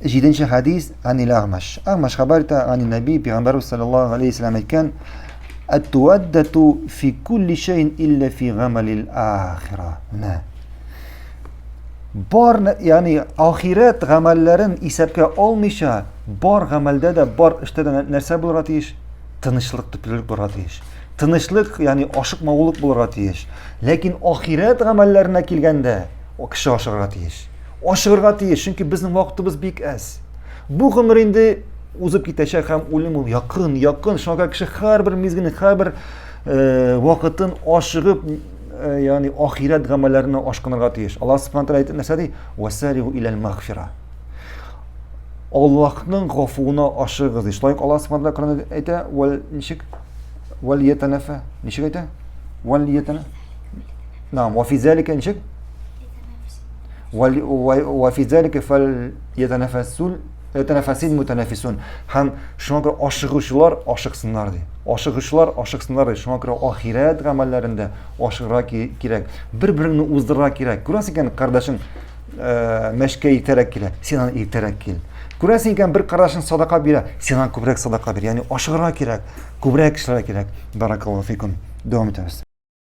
7. حديث عن الأعمش. أعمش خبرت عن النبي بيغمبر صلى الله عليه وسلم كان التودة في كل شيء إلا في غمل الآخرة. نعم. بار yani ahiret gamellerin isebke olmayışa bar gamelde de bar işte de nerse bulur atiş? Tınışlık tüpülük bulur atiş. Tınışlık yani aşıkmavuluk bulur atiş. Lakin ahiret gamellerine kilgende o kişi aşıgır atiş. Aşıgır atiş çünkü bizim vaktimiz bik az. Bu gümrinde uzub gitecek hem ölüm yakın şaka kişi her bir mizgini her bir vakıtın aşıgıp yani ahiret gamellerine aşkınırga tiyiş. Allah subhanahu teala ayet nesedi? وَسَارِهُ إِلَى الْمَغْفِرَةِ Allah'ın gafuruna aşığız. İşte Allah subhanahu teala Kur'an'da ayette وَلْيَتَنَفَى Nişik ayette? وَلْيَتَنَفَى Naam. وَفِي ذَلِكَ nişik? وَفِي ذَلِكَ فَلْيَتَنَفَسِينَ مُتَنَفِسُونَ Hem şuna göre aşıgışlar aşıksınlar diye. Aşıgışlar aşıksınlar diye. Şuna göre ahiret gamellerinde aşıgıra gerek. Birbirini uzdıra gerek. Görürsen kardeşin meşke iterek gele. Senin iterek gel. Görürsen bir kardeşin sadaka bile. Senin kübrek sadaka bir. Yani aşıgıra gerek. Kübrek işlere gerek. Barakallahu fikum. Devam ederiz.